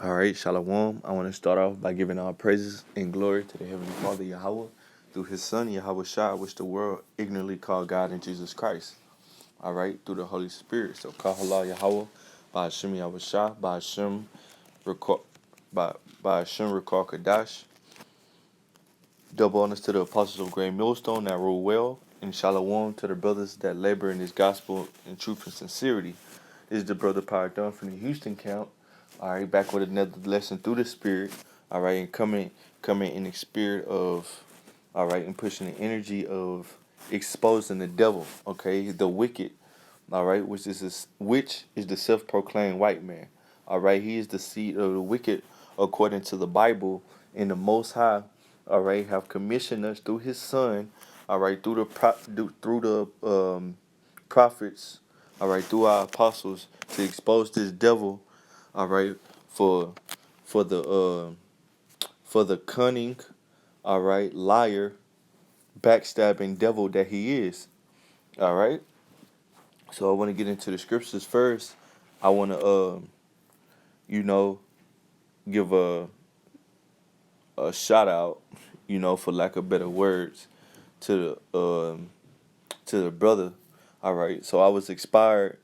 All right, Shalom. I want to start off by giving all praises and glory to the Heavenly Father Yahweh through His Son Yahweh Shai, which the world ignorantly called God and Jesus Christ. All right, through the Holy Spirit. So, Kahala Yahweh, by Hashem Yahweh Shai, by Hashem Rekor, by Hashem Rekor Kadash. Double honors to the apostles of Great Millstone that rule well, and Shalom to the brothers that labor in this gospel in truth and sincerity. This is the brother Power Dunn from the Houston camp. All right, back with another lesson through the Spirit. All right, and coming in the spirit of, all right, and pushing the energy of exposing the devil. Okay, the wicked. All right, which is the self-proclaimed white man. All right, he is the seed of the wicked according to the Bible, and the Most High. All right, have commissioned us through His Son. All right, through the prophets. All right, through our apostles to expose this devil. All right, for for the uh, for the cunning, all right, liar, backstabbing devil that he is. All right. So I want to get into the scriptures first. I want to, you know, give a shout out, for lack of better words, to the brother. All right. So I was inspired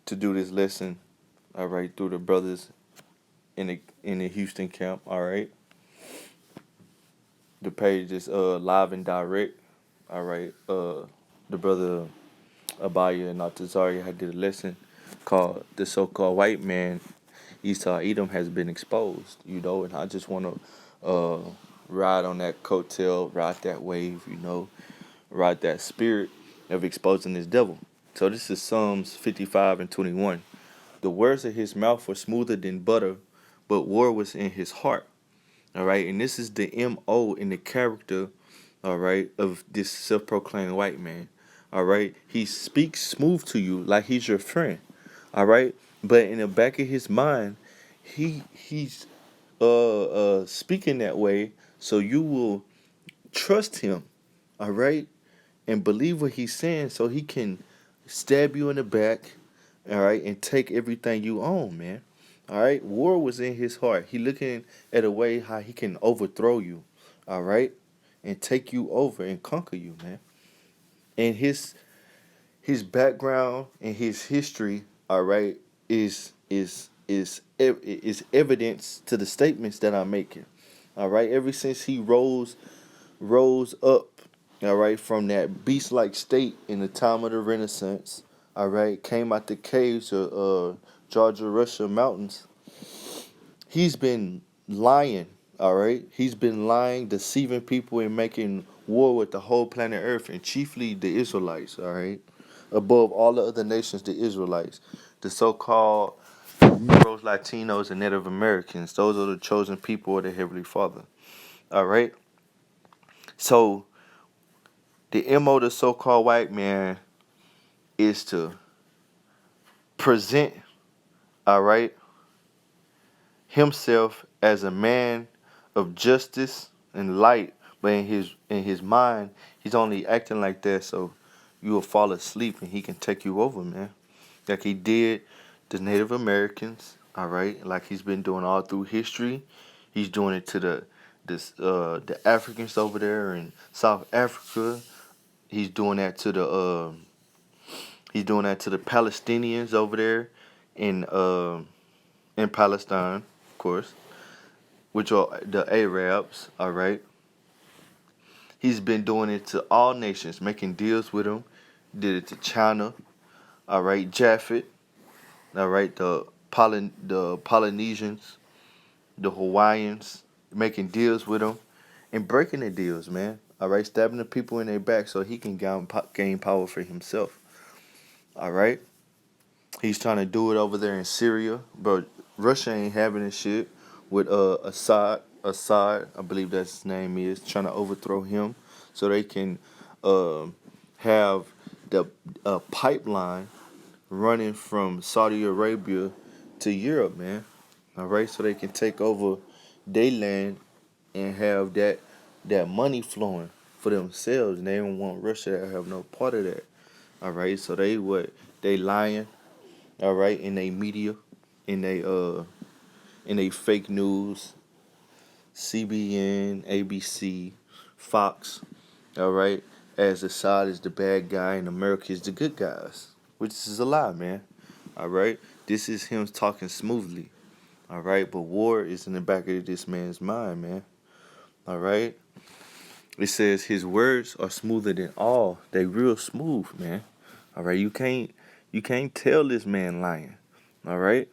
to do this lesson. All right, through the brothers in the Houston camp. All right. The page is live and direct. All right. The brother Abaya and Altazari had did a lesson called "The So-Called White Man Esau Edom Has Been Exposed." And I just want to ride on that coattail, ride that wave, ride that spirit of exposing this devil. So this is Psalms 55 and 21. The words of his mouth were smoother than butter, but war was in his heart. All right, and this is the M.O. in the character, all right, of this self-proclaimed white man. All right, he speaks smooth to you like he's your friend. All right, but in the back of his mind, he's speaking that way so you will trust him. All right, and believe what he's saying so he can stab you in the back. All right, and take everything you own, man. All right, war was in his heart. He looking at a way how he can overthrow you. All right, and take you over and conquer you, man. And his background and his history, all right, is evidence to the statements that I'm making. All right, ever since he rose up, all right, from that beast-like state in the time of the Renaissance, all right, came out the caves of Georgia, Russia mountains. He's been lying, all right. He's been lying, deceiving people, and making war with the whole planet Earth, and chiefly the Israelites, all right. Above all the other nations, the Israelites, the so-called Negroes, Latinos, and Native Americans. Those are the chosen people of the Heavenly Father, all right. So the MO, the so-called white man, is to present, all right, himself as a man of justice and light, but in his mind, he's only acting like that so you will fall asleep and he can take you over, man. Like he did the Native Americans, all right, like he's been doing all through history. He's doing it to the Africans over there in South Africa. He's doing that to the Palestinians over there in Palestine, of course, which are the Arabs, all right. He's been doing it to all nations, making deals with them. Did it to China, all right, Japhet, all right, the Polynesians, the Hawaiians, making deals with them and breaking the deals, man. All right, stabbing the people in their back so he can gain power for himself. All right, he's trying to do it over there in Syria, but Russia ain't having this shit with Assad. Assad, I believe that's his name is, trying to overthrow him so they can uh, have the pipeline running from Saudi Arabia to Europe, man. All right, so they can take over their land and have that money flowing for themselves, and they don't want Russia to have no part of that. All right, so they lying, all right, in they media, in they in a fake news, CBN, ABC, Fox, all right, as Assad is the bad guy and America is the good guys, which is a lie, man. All right, this is him talking smoothly. All right, but war is in the back of this man's mind, man. All right, it says his words are smoother than all. They real smooth, man. All right, you can't tell this man lying. All right,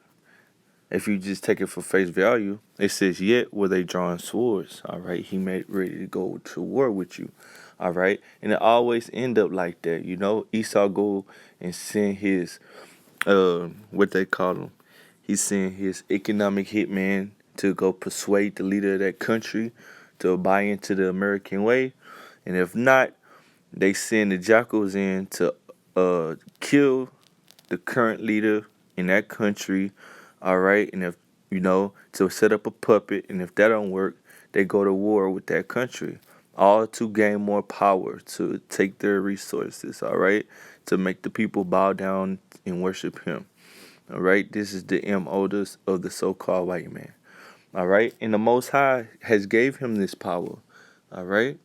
if you just take it for face value, it says, yet were they drawing swords. All right, he made ready to go to war with you. All right, and it always end up like that. You know, Esau go and send his what they call him. He sent his economic hitman to go persuade the leader of that country to buy into the American way, and if not, they send the jackals in to kill the current leader in that country, all right, and if to set up a puppet, and if that don't work, they go to war with that country, all to gain more power, to take their resources, all right, to make the people bow down and worship him, all right. This is the mo of the so-called white man, all right, and the Most High has gave him this power, all right.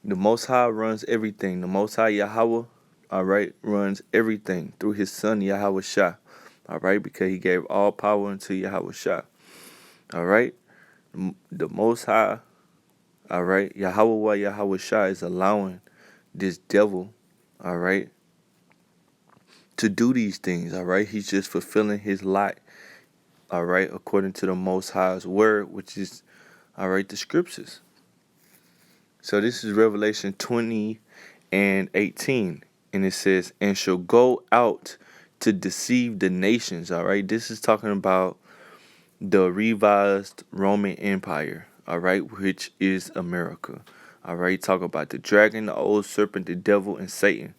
The Most High runs everything. The Most High Yahweh, all right, runs everything through his son Yahweh Shah, all right, because he gave all power unto Yahweh Shah, all right. The Most High, all right, Yahweh Shah is allowing this devil, all right, to do these things, all right. He's just fulfilling his lot, all right, according to the Most High's word, which is, all right, the scriptures. So this is Revelation 20 and 18. And it says, and shall go out to deceive the nations. All right. This is talking about the revised Roman Empire. All right. Which is America. All right. Talk about the dragon, the old serpent, the devil, and Satan,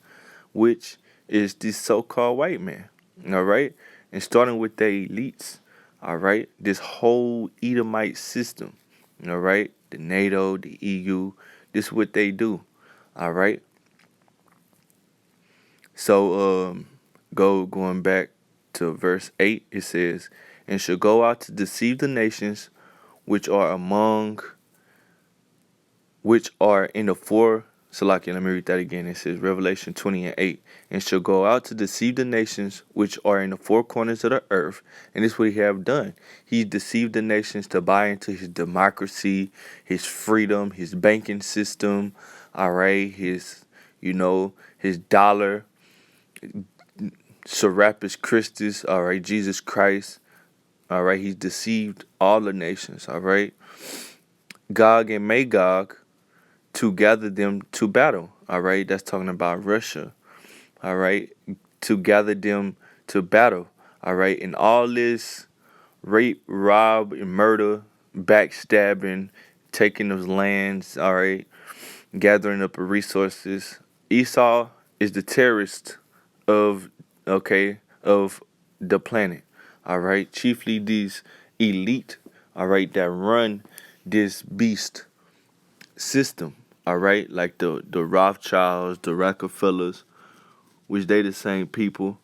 which is this so-called white man. All right. And starting with the elites. All right. This whole Edomite system. All right. The NATO, the EU. This is what they do. All right. So going back to verse 8, it says, and shall go out to deceive the nations which are in the four. Salakia, let me read that again. It says Revelation 20 and 8. And shall go out to deceive the nations which are in the four corners of the earth. And this is what he have done. He deceived the nations to buy into his democracy, his freedom, his banking system, all right, his dollar, Serapis Christus, all right, Jesus Christ, all right, he's deceived all the nations, all right, Gog and Magog, to gather them to battle, all right, that's talking about Russia, all right, to gather them to battle, all right, and all this rape, rob, and murder, backstabbing, taking those lands, all right, gathering up resources. Esau is the terrorist of of the planet. All right, chiefly these elite, all right, that run this beast system. All right, like the Rothschilds, the Rockefellers, which they the same people.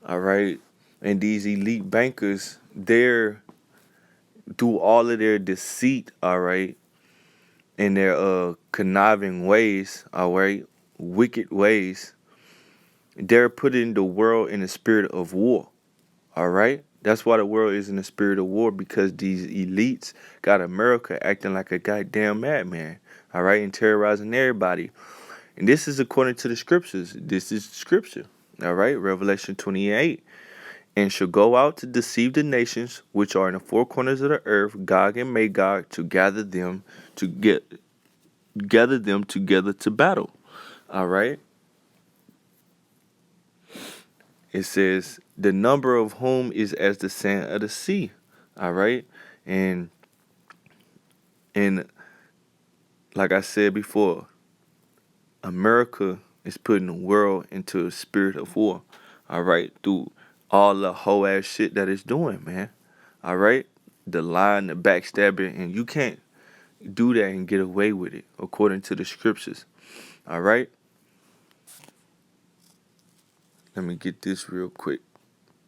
All right, and these elite bankers, they're through all of their deceit. All right, in their conniving ways, all right, wicked ways, they're putting the world in a spirit of war, all right? That's why the world is in a spirit of war, because these elites got America acting like a goddamn madman, all right, and terrorizing everybody. And this is according to the scriptures. This is scripture, all right? Revelation 28. And shall go out to deceive the nations which are in the four corners of the earth, Gog and Magog, to gather them together to battle. All right. It says the number of whom is as the sand of the sea. All right. And and like I said before, America is putting the world into a spirit of war. All right. Through all the whole ass shit that it's doing, man. All right. The lying, the backstabbing, and you can't do that and get away with it according to the scriptures. All right. Let me get this real quick.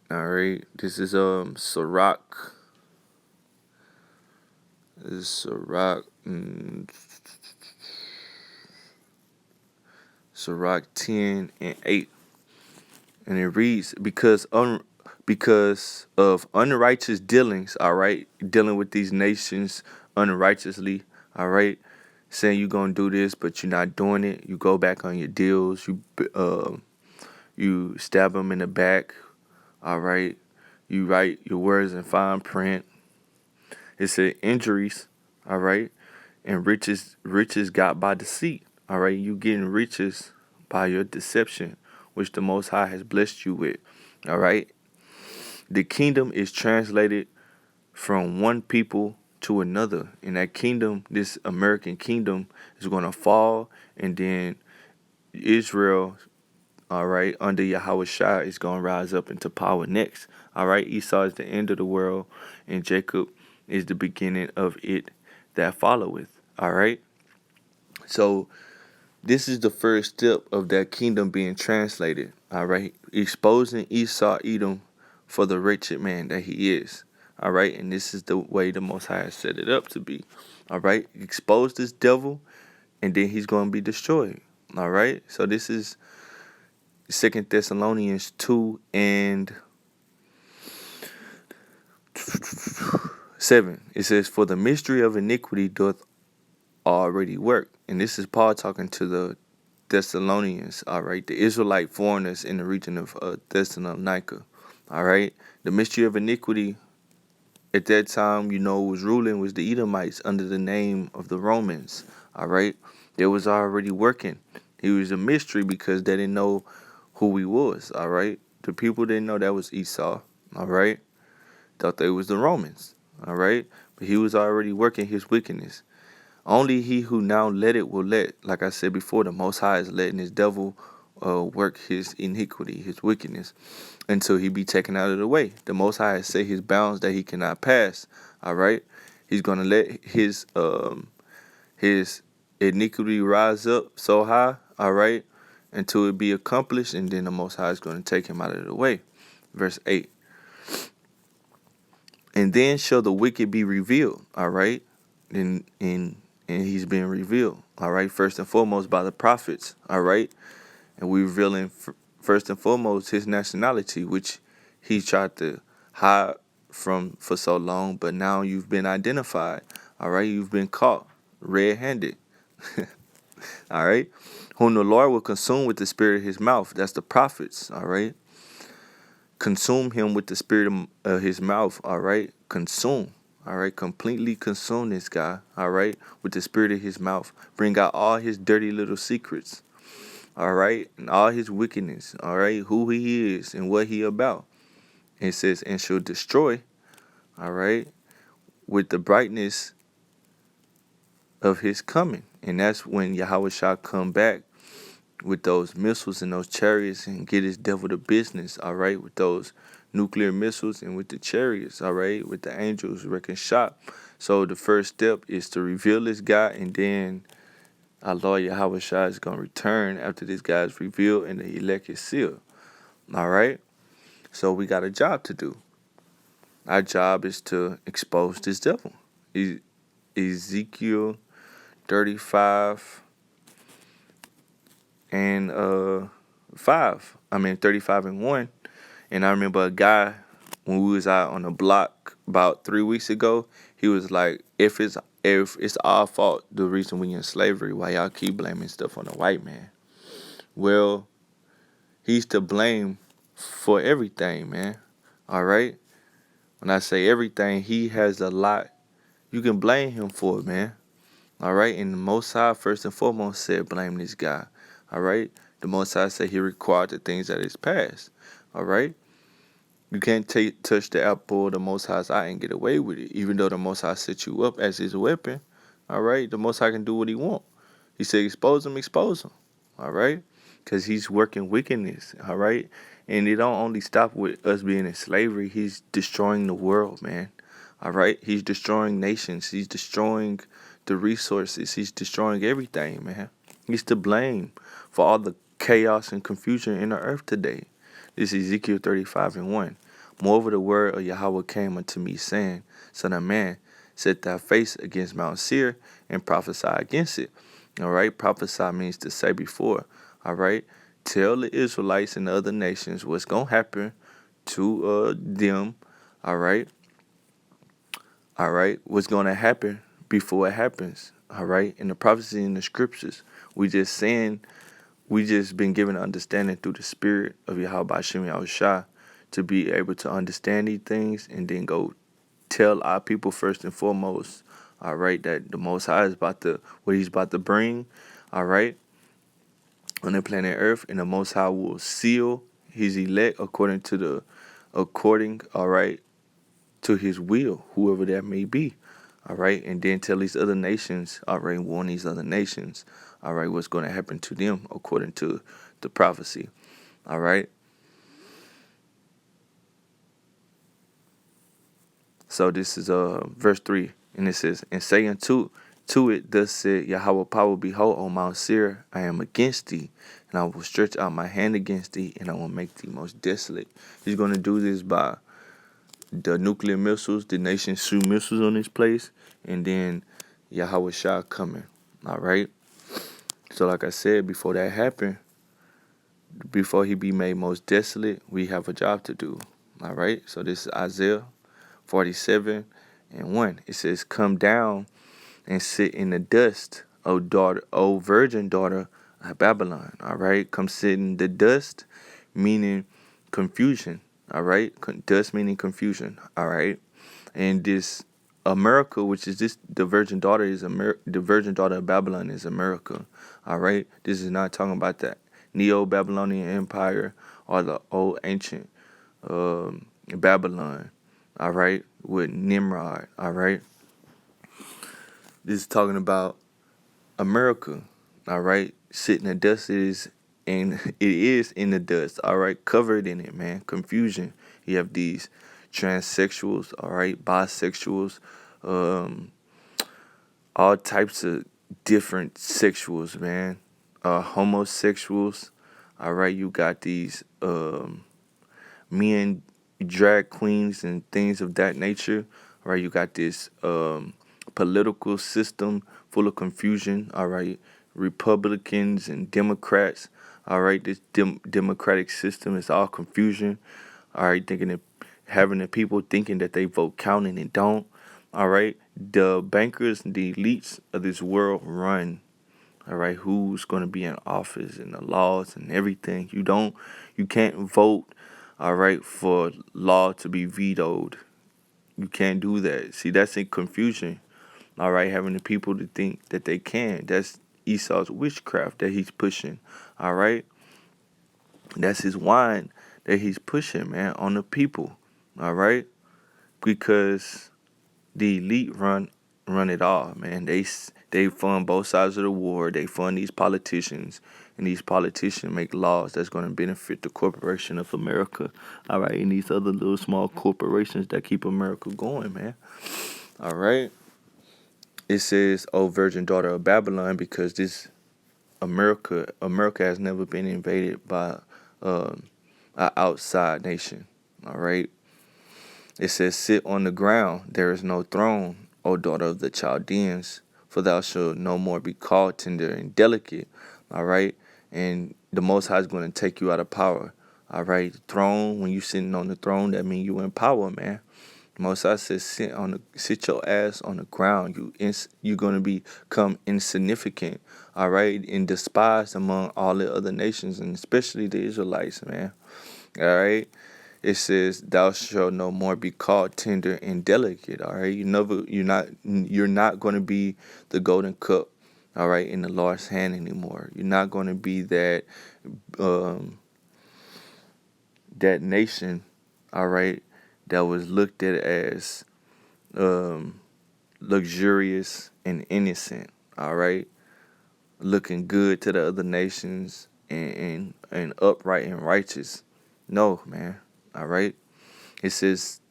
All right, this is Sirach This is Sirach, Sirach 10 and 8. And it reads, because of unrighteous dealings, all right, dealing with these nations unrighteously, all right, saying you're gonna do this, but you're not doing it. You go back on your deals. You stab them in the back, all right. You write your words in fine print. It said injuries, all right, and riches got by deceit, all right. You getting riches by your deception, which the Most High has blessed you with, all right. The kingdom is translated from one people to another. And that kingdom, this American kingdom, is going to fall. And then Israel, all right, under Yahweh Shah, is going to rise up into power next. All right, Esau is the end of the world, and Jacob is the beginning of it that followeth. All right. So this is the first step of that kingdom being translated. All right, exposing Esau, Edom, for the wretched man that he is. All right, and this is the way the Most High has set it up to be. All right, expose this devil, and then he's going to be destroyed. All right, so this is 2 Thessalonians 2 and 7. It says, "For the mystery of iniquity doth already work." And this is Paul talking to the Thessalonians, all right, the Israelite foreigners in the region of Thessalonica, all right. The mystery of iniquity at that time, was ruling was the Edomites under the name of the Romans, all right. They was already working. He was a mystery because they didn't know who he was, all right. The people didn't know that was Esau, all right. Thought they was the Romans, all right. But he was already working his wickedness. Only he who now let it will let, like I said before, the Most High is letting his devil work his iniquity, his wickedness, until he be taken out of the way. The Most High has set his bounds that he cannot pass. All right, he's gonna let his iniquity rise up so high. All right, until it be accomplished, and then the Most High is going to take him out of the way. Verse 8. And then shall the wicked be revealed. All right, and he's being revealed, all right, first and foremost by the prophets, all right, and we're revealing first and foremost his nationality, which he tried to hide from for so long, but now you've been identified, all right, you've been caught red-handed, all right, whom the Lord will consume with the spirit of his mouth. That's the prophets, all right. Consume him with the spirit of his mouth, all right. Consume. All right, completely consume this guy, all right, with the spirit of his mouth. Bring out all his dirty little secrets, all right, and all his wickedness, all right, who he is and what he about. It says, and shall destroy, all right, with the brightness of his coming. And that's when Yahweh shall come back with those missiles and those chariots and get his devil to business, all right, with those nuclear missiles and with the chariots, all right, with the angels wrecking shop. So the first step is to reveal this guy, and then our Lord Yahweh Shai is going to return after this guy is revealed and the elect is sealed, all right. So we got a job to do. Our job is to expose this devil. Ezekiel 35 and 35 and 1. And I remember a guy, when we was out on the block about 3 weeks ago, he was like, if it's our fault, the reason we in slavery, why y'all keep blaming stuff on the white man? Well, he's to blame for everything, man. All right? When I say everything, he has a lot you can blame him for, man. All right? And the Most High, first and foremost, said blame this guy. All right? The Most High said he required the things that is past. All right? You can't touch the apple of the Most High's eye and get away with it, even though the Most High set you up as his weapon. All right? The Most High can do what he want. He said expose him, expose him. All right? Because he's working wickedness. All right? And it don't only stop with us being in slavery. He's destroying the world, man. All right? He's destroying nations. He's destroying the resources. He's destroying everything, man. He's to blame for all the chaos and confusion in the earth today. This is Ezekiel 35 and 1. Moreover, the word of Yahweh came unto me, saying, Son of man, set thy face against Mount Seir and prophesy against it. All right, prophesy means to say before. All right, tell the Israelites and the other nations what's gonna happen to them. All right, all right, what's gonna happen before it happens. All right, in the prophecy in the scriptures, we just been given understanding through the spirit of Yahweh Hashem Yahushua to be able to understand these things and then go tell our people first and foremost, all right, that the Most High is what He's about to bring, all right, on the planet Earth, and the Most High will seal His elect all right, to His will, whoever that may be, all right, and then tell these other nations, all right, warn these other nations, all right, what's going to happen to them according to the prophecy, all right. So this is verse 3, and it says, and say to it, thus said Yahweh power, behold, on Mount Seir I am against thee, and I will stretch out my hand against thee, and I will make thee most desolate. He's going to do this by the nuclear missiles, the nation shoot missiles on this place, and then Yahweh Shah coming. All right. So like I said, before that happened, before he be made most desolate, we have a job to do. All right. So this is Isaiah 47 and 1. It says, come down and sit in the dust, O virgin daughter of Babylon. All right. Come sit in the dust, meaning confusion. All right. Dust meaning confusion. All right. And this America, which is this, the virgin daughter the virgin daughter of Babylon is America. All right. This is not talking about that Neo-Babylonian Empire or the old ancient Babylon. All right. With Nimrod. All right. This is talking about America. All right. Sitting in the dust it is in the dust. All right. Covered in it, man. Confusion. You have these transsexuals, all right, bisexuals, all types of different sexuals, man. Homosexuals, all right. You got these men, drag queens, and things of that nature. All right. You got this political system full of confusion. All right. Republicans and Democrats. All right. This democratic system is all confusion. All right. Having the people thinking that they vote counting and don't. All right. The bankers and the elites of this world run. All right. Who's going to be in office and the laws and everything. You can't vote. All right. For law to be vetoed. You can't do that. See, that's in confusion. All right. Having the people to think that they can. That's Esau's witchcraft that he's pushing. All right. That's his wine that he's pushing, man, on the people. All right. Because the elite run it all, man. They fund both sides of the war. They fund these politicians, and these politicians make laws that's going to benefit the corporation of America. All right, and these other little small corporations that keep America going, man. All right. It says, "O virgin daughter of Babylon," because this America has never been invaded by an outside nation. All right. It says, sit on the ground, there is no throne, O daughter of the Chaldeans, for thou shalt no more be called tender and delicate. All right. And the Most High is going to take you out of power. All right. The throne, when you sitting on the throne, that means you in power, man. The Most High says, sit your ass on the ground. You're going to become insignificant. All right. And despised among all the other nations, and especially the Israelites, man. All right. It says, "Thou shalt no more be called tender and delicate." All right, you're not going to be the golden cup, all right, in the Lord's hand anymore. You're not going to be that that nation, all right, that was looked at as luxurious and innocent, all right, looking good to the other nations and upright and righteous. No, man, all right. It says,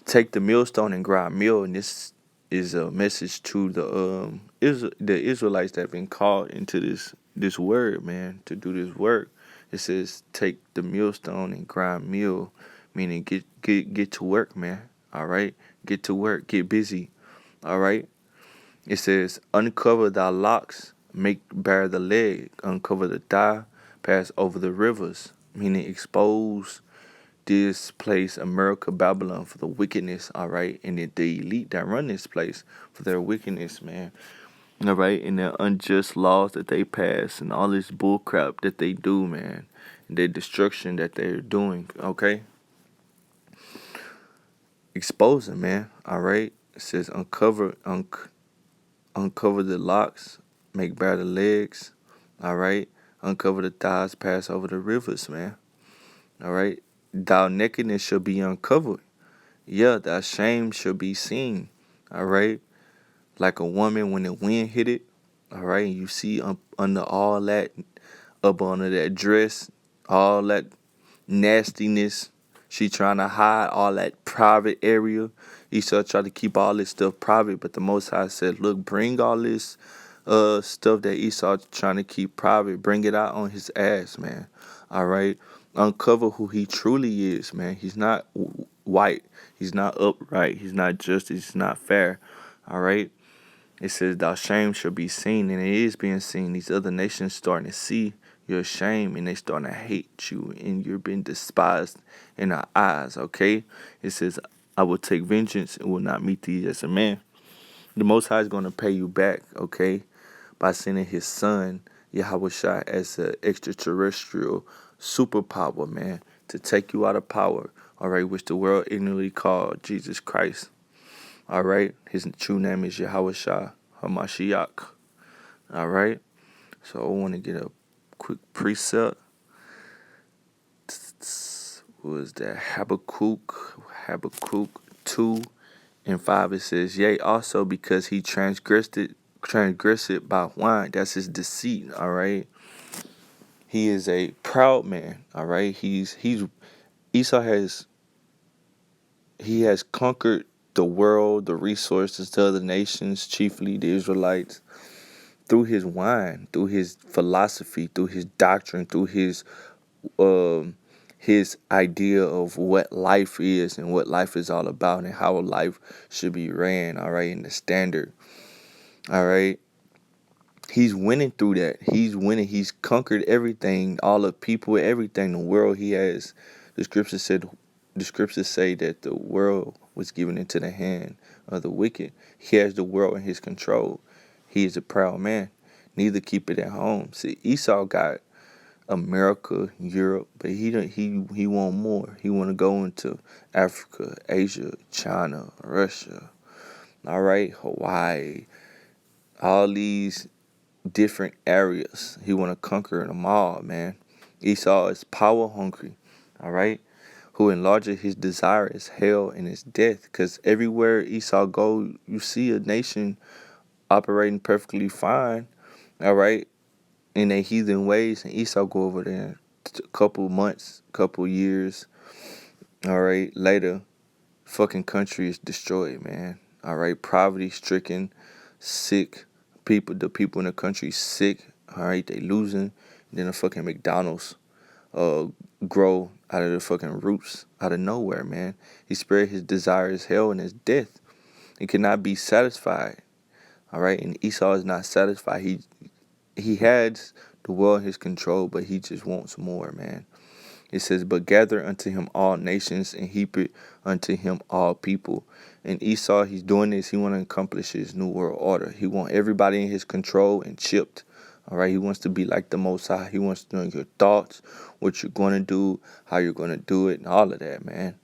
take the millstone and grind meal, and this is a message to the Israelites that have been called into this word, man, to do this work. It says, take the millstone and grind meal, meaning get to work, man. All right, get to work, get busy. All right. It says, uncover thy locks, make bare the leg, uncover the thigh, pass over the rivers. Meaning expose this place, America, Babylon, for the wickedness, all right? And the elite that run this place for their wickedness, man. All right, and the unjust laws that they pass and all this bullcrap that they do, man. And the destruction that they're doing, okay? Expose them, man, all right? It says uncover the locks, make bare the legs, all right? Uncover the thighs, pass over the rivers, man, all right? Thou nakedness shall be uncovered. Yeah, thy shame shall be seen, all right? Like a woman when the wind hit it, all right? And you see under all that, up under that dress, all that nastiness. She trying to hide all that private area. Esau tried to keep all this stuff private, but the Most High said, look, bring all this stuff that Esau trying to keep private, bring it out on his ass, man. All right? Uncover who he truly is, man. He's not white. He's not upright. He's not just. He's not fair. All right? It says, thou shame shall be seen, and it is being seen. These other nations starting to see your shame, and they starting to hate you, and you're being despised in our eyes, okay? It says, I will take vengeance and will not meet thee as a man. The Most High is going to pay you back, okay, by sending his son, Yahweh Shai, as an extraterrestrial superpower, man, to take you out of power, all right, which the world ignorantly called Jesus Christ. All right, his true name is Yahweh Shai Hamashiach. All right, so I want to get a quick precept. What was that? Habakkuk 2:5. It says, yea, also because he transgressed it by wine. That's his deceit. All right, he is a proud man. All right, Esau has conquered the world, the resources to other nations, chiefly the Israelites, through his wine, through his philosophy, through his doctrine, through his idea of what life is and what life is all about and how a life should be ran, all right, and the standard, all right. He's winning through that. He's winning. He's conquered everything, all the people, everything, the world he has. The scriptures said, the scriptures say that the world was given into the hand of the wicked. He has the world in his control. He is a proud man. Neither keep it at home. See, Esau got America, Europe, but he want more. He want to go into Africa, Asia, China, Russia. All right, Hawaii, all these different areas. He want to conquer them all, man. Esau is power hungry, all right? Who enlarges his desire is hell and is death. Because everywhere Esau go, you see a nation operating perfectly fine, all right, in their heathen ways. And Esau go over there a couple months, couple years, all right, later, fucking country is destroyed, man. All right, poverty stricken, sick people. The people in the country sick. All right, they losing. Then the fucking McDonald's grow out of the fucking roots, out of nowhere, man. He spread his desire as hell and his death. He cannot be satisfied. All right, and Esau is not satisfied. He has the world in his control, but he just wants more, man. It says, but gather unto him all nations and heap it unto him all people. And Esau, he's doing this. He want to accomplish his new world order. He want everybody in his control and chipped. All right. He wants to be like the Most High. He wants to know your thoughts, what you're going to do, how you're going to do it, and all of that, man.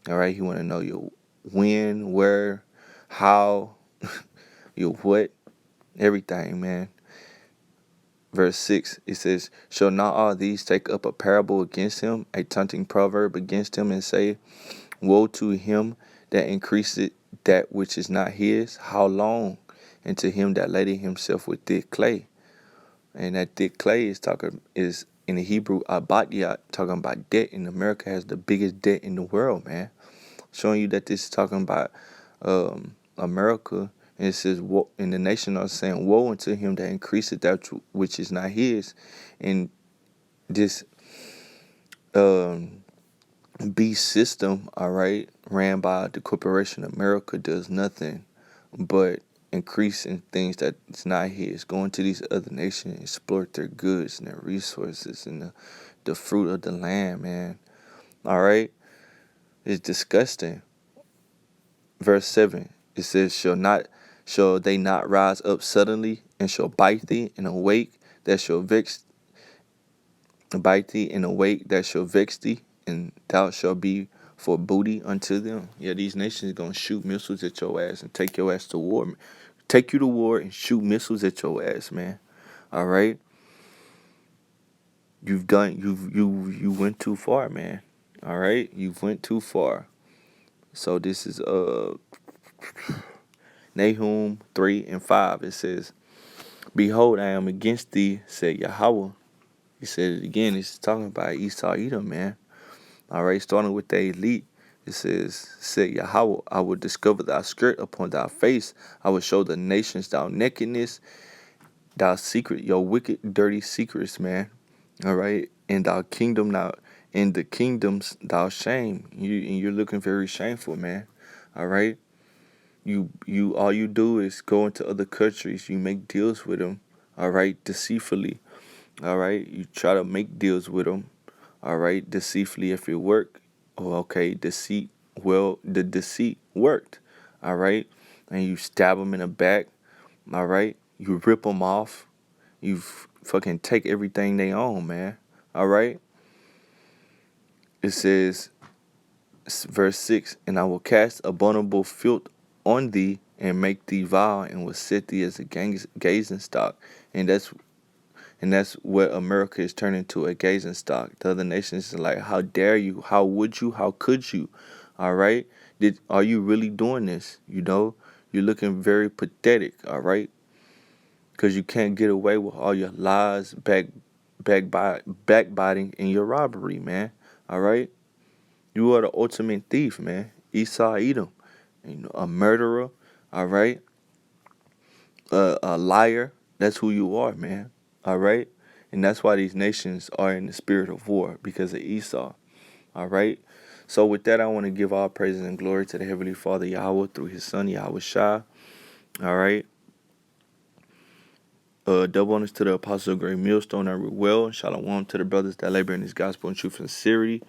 All right. He want to know your when, where, how, your what, everything, man. Verse 6, it says, shall not all these take up a parable against him, a taunting proverb against him, and say, woe to him that increaseth that which is not his? How long? And to him that laded himself with thick clay. And that thick clay is in the Hebrew abatiyat, talking about debt. And America has the biggest debt in the world, man. Showing you that this is talking about America. And it says, and the nation are saying, woe unto him that increaseth that which is not his. And this beast system, all right, ran by the corporation America, does nothing but increasing things that's not his, going to these other nations, exploit their goods and their resources and the fruit of the land, man. All right, it's disgusting. Verse 7, it says, shall they not rise up suddenly, and shall bite thee in a wake that shall vex thee, and thou shalt be for booty unto them. Yeah, these nations gonna shoot missiles at your ass and take your ass to war. Take you to war and shoot missiles at your ass, man. All right, you went too far, man. All right, you went too far. So this is Nahum 3:5. It says, "Behold, I am against thee," said Yahweh. He said it again. He's talking about Esau, Edom, man. All right, starting with the elite. It said Yahweh, I will discover thy skirt upon thy face. I will show the nations thy nakedness, thy secret, your wicked, dirty secrets, man. All right, and thy kingdom now, in the kingdoms thou shame. You're looking very shameful, man. All right, all you do is go into other countries. You make deals with them. All right, deceitfully. All right, you try to make deals with them. All right, deceitfully if it work. Oh, okay, deceit. Well, the deceit worked. All right, and you stab them in the back. All right, you rip them off. You fucking take everything they own, man. All right. It says, verse 6, and I will cast abominable filth on thee and make thee vile and will set thee as a gazing stock. And that's what America is turning to, a gazing stock. The other nations is like, how dare you? How would you? How could you? All right. Are you really doing this? You're looking very pathetic. All right. Because you can't get away with all your lies, backbiting, and your robbery, man. All right. You are the ultimate thief, man. Esau, Edom, a murderer. All right. A liar. That's who you are, man. All right. And that's why these nations are in the spirit of war, because of Esau. All right. So with that, I want to give all praises and glory to the Heavenly Father Yahweh through His Son Yahweh Shah. All right. Double honors to the Apostle of Great Millstone, I well. Shalom to the brothers that labor in this gospel in truth and sincerity.